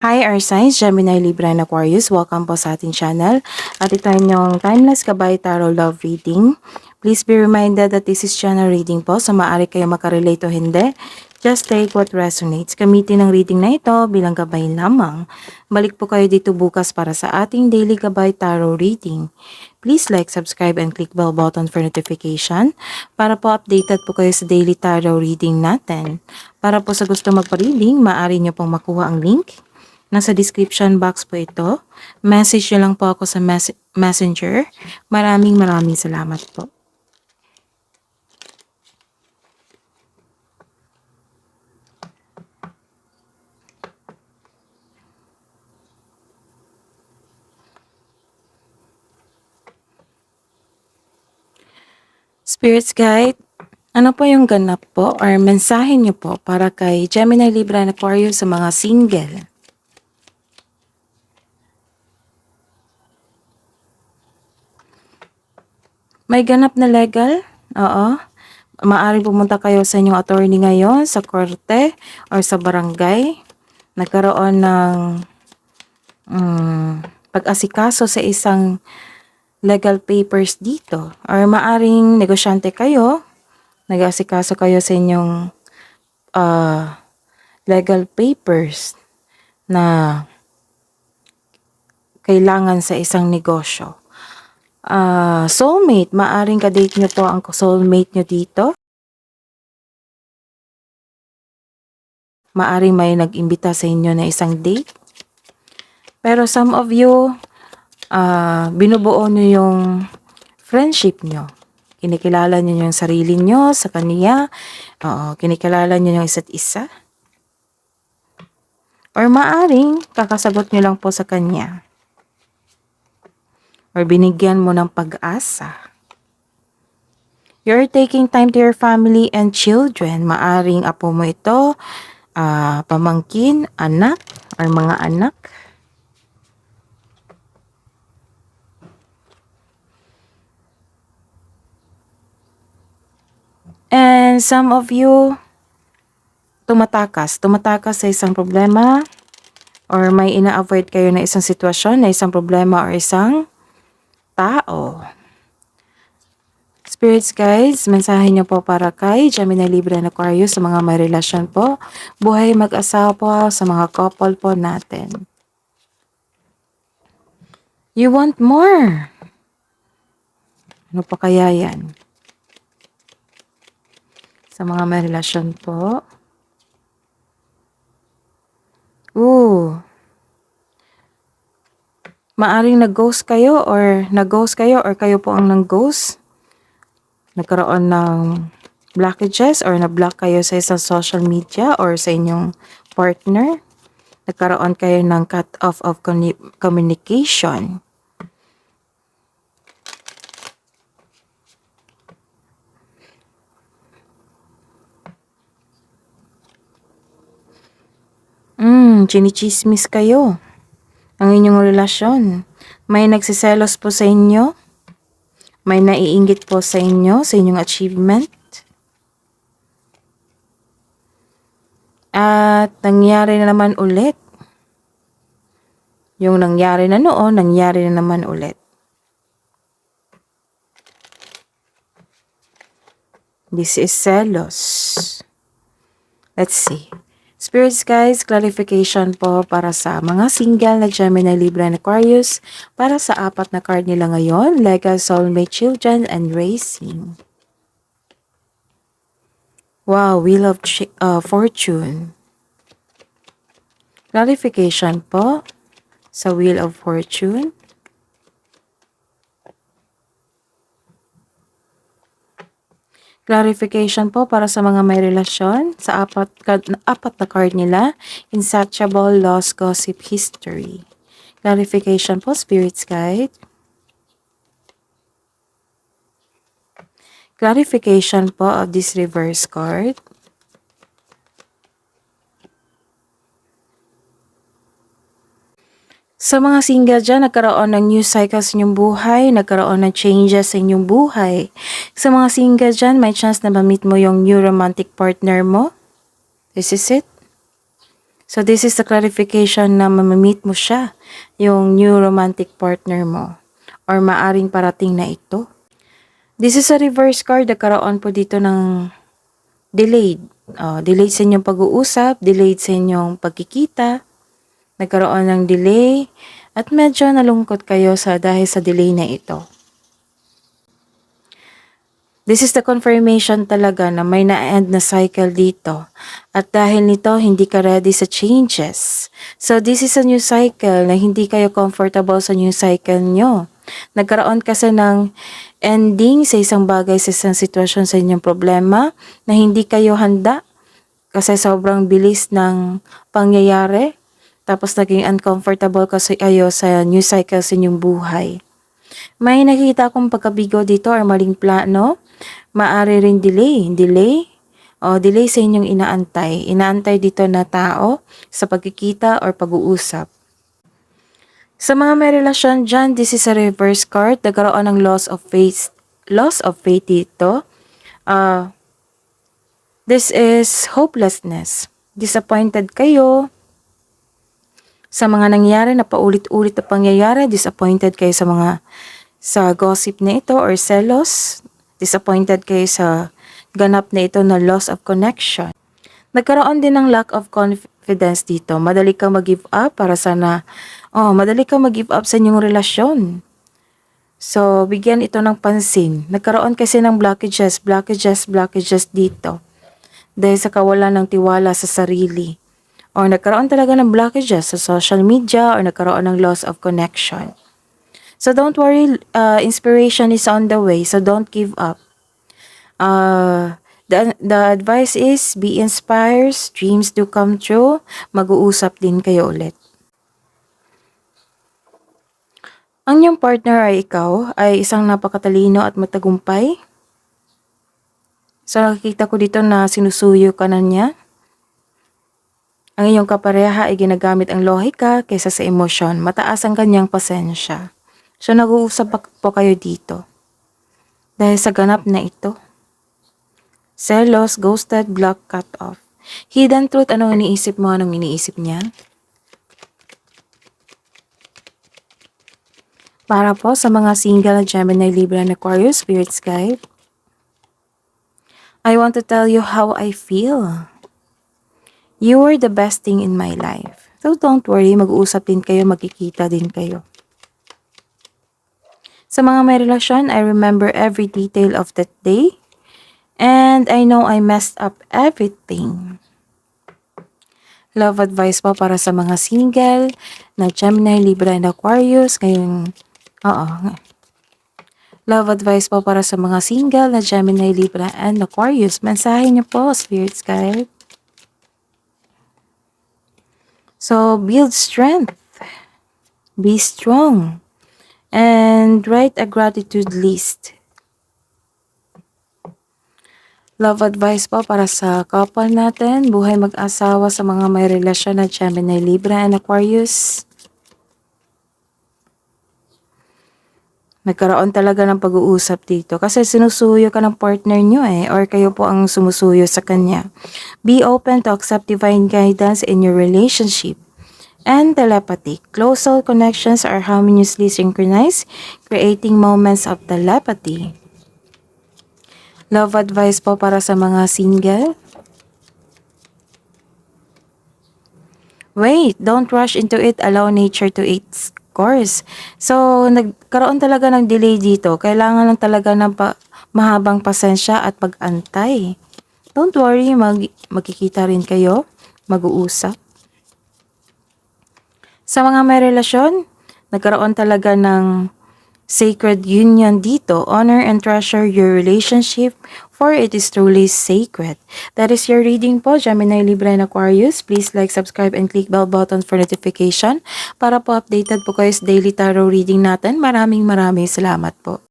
Hi, our signs, Gemini, Libra, and Aquarius. Welcome po sa ating channel. At ito yung Timeless Kabay Tarot Love Reading. Please be reminded that this is channel reading po, so maaari kayo makarelate o hindi. Just take what resonates. Gamitin ang reading na ito bilang gabay lamang. Balik po kayo dito bukas para sa ating daily Kabay Tarot Reading. Please like, subscribe, and click bell button for notification para po updated po kayo sa daily tarot reading natin. Para po sa gusto magpa-reading, maaari nyo pong makuha ang link. Nasa description box po ito. Message nyo lang po ako sa messenger. Maraming salamat po. Spirits Guide, ano po yung ganap po or mensahe nyo po para kay Gemini, Libra, and Aquarius sa mga single? May ganap na legal? Oo. Maaaring pumunta kayo sa inyong attorney ngayon, sa korte, or sa barangay. Nagkaroon ng pag-asikaso sa isang legal papers dito. Or maaaring negosyante kayo, nag-asikaso kayo sa inyong legal papers na kailangan sa isang negosyo. Soulmate, maaring kadate nyo po ang soulmate nyo dito. Maaring may nag-imbita sa inyo na isang date. Pero some of you, binubuo nyo yung friendship nyo. Kinikilala nyo yung sarili nyo sa kaniya. Kinikilala nyo yung isa't isa. Or maaring kakasagot nyo lang po sa kanya. Or binigyan mo ng pag-asa. You're taking time to your family and children. Maaring apo mo ito, pamangkin, anak, or mga anak. And some of you, tumatakas sa isang problema, or may ina-avoid kayo na isang sitwasyon, na isang problema, or isang tao. Spirits guys, mensahe niyo po para kay Gemini, Libra, and Aquarius sa mga may relasyon po, buhay mag-asawa po, sa mga couple po natin. You want more. Ano pa kaya yan? Sa mga may relasyon po. Maaring nag-ghost kayo or kayo po ang nang-ghost. Nagkaroon ng blockages or na-block kayo sa isang social media or sa inyong partner. Nagkaroon kayo ng cut-off of communication. Chinichismis kayo ang inyong relasyon. May nagsiselos po sa inyo. May naiinggit po sa inyo, sa inyong achievement. At nangyari na naman ulit. Yung nangyari na noon, nangyari na naman ulit. This is selos. Let's see. Spirits guys, clarification po para sa mga single na Gemini, Libra, and Aquarius para sa 4 na card nila ngayon, legal, soulmate, children, and racing. Wow, Wheel of Fortune. Clarification po sa Wheel of Fortune. Clarification po para sa mga may relasyon sa apat na card nila, insatiable, loss, gossip, history. Clarification po, Spirits Guide. Clarification po of this reverse card. Sa mga single dyan, nagkaroon ng new cycle sa inyong buhay, nagkaroon ng changes sa inyong buhay. Sa mga single dyan, may chance na ma-meet mo yung new romantic partner mo. This is it. So this is the clarification na mamamit mo siya, yung new romantic partner mo, or maaring parating na ito. This is a reverse card. Nagkaroon po dito ng delayed. Delayed sa inyong pag-uusap, delayed sa inyong pagkikita, nagkaroon ng delay, at medyo nalungkot kayo dahil sa delay na ito. This is the confirmation talaga na may na-end na cycle dito. At dahil nito, hindi ka ready sa changes. So this is a new cycle na hindi kayo comfortable sa new cycle nyo. Nagkaroon kasi ng ending sa isang bagay, sa isang sitwasyon sa inyong problema na hindi kayo handa kasi sobrang bilis ng pangyayari. Tapos naging uncomfortable kasi kayo sa new cycle sa inyong buhay. May nakikita akong pagkabigo dito or maling plano. Maari rin delay. Delay sa inyong inaantay. Inaantay dito na tao sa pagkikita or pag-uusap. Sa mga may relasyon dyan, this is a reverse card. Nagkaroon ng loss of faith dito. This is hopelessness. Disappointed kayo sa mga nangyayari na paulit-ulit na pangyayari. Disappointed kayo sa gossip na ito or selos. Disappointed kayo sa ganap na ito na loss of connection. Nagkaroon din ng lack of confidence dito. Madali kang mag-give up madali kang mag-give up sa inyong relasyon. So, bigyan ito ng pansin. Nagkaroon kasi ng blockages dito. Dahil sa kawalan ng tiwala sa sarili. Or nagkaroon talaga ng blockages sa social media or nagkaroon ng loss of connection. So don't worry, inspiration is on the way, so don't give up. The advice is be inspired, dreams do come true, mag-uusap din kayo ulit. Ang iyong partner ay ikaw, ay isang napakatalino at matagumpay. So nakikita ko dito na sinusuyo ka na niya. Ang iyong kapareha ay ginagamit ang lohika kaysa sa emosyon. Mataas ang kanyang pasensya. So nag-uusap po kayo dito. Dahil sa ganap na ito. Selos, ghosted, block, cut off. Hidden truth, anong iniisip mo? Anong iniisip niya? Para po sa mga single na Gemini, Libra, and Aquarius, Spirit's Guide. I want to tell you how I feel. You are the best thing in my life. So don't worry, mag-uusap din kayo, magkikita din kayo. Sa mga may relasyon, I remember every detail of that day. And I know I messed up everything. Love advice po para sa mga single na Gemini, Libra, and Aquarius. Love advice po para sa mga single na Gemini, Libra, and Aquarius. Mensahe niyo po, Spirit's Guide. So, build strength. Be strong. And write a gratitude list. Love advice po para sa couple natin. Buhay mag-asawa sa mga may relasyon na Gemini, Libra, and Aquarius. Nagkaroon talaga ng pag-uusap dito. Kasi sinusuyo ka ng partner nyo or kayo po ang sumusuyo sa kanya. Be open to accept divine guidance in your relationship. And telepathy. Close soul connections are harmoniously synchronized, creating moments of telepathy. Love advice po para sa mga single. Wait, don't rush into it. Allow nature to its course. So, nagkaroon talaga ng delay dito. Kailangan lang talaga ng mahabang pasensya at pag-antay. Don't worry, magkikita rin kayo, mag-uusap. Sa mga may relasyon, nagkaroon talaga ng sacred union dito. Honor and treasure your relationship, for it is truly sacred. That is your reading po, Gemini, Libra, and Aquarius. Please like, subscribe, and click bell button for notification para po updated po kayo sa daily tarot reading natin. Maraming salamat po.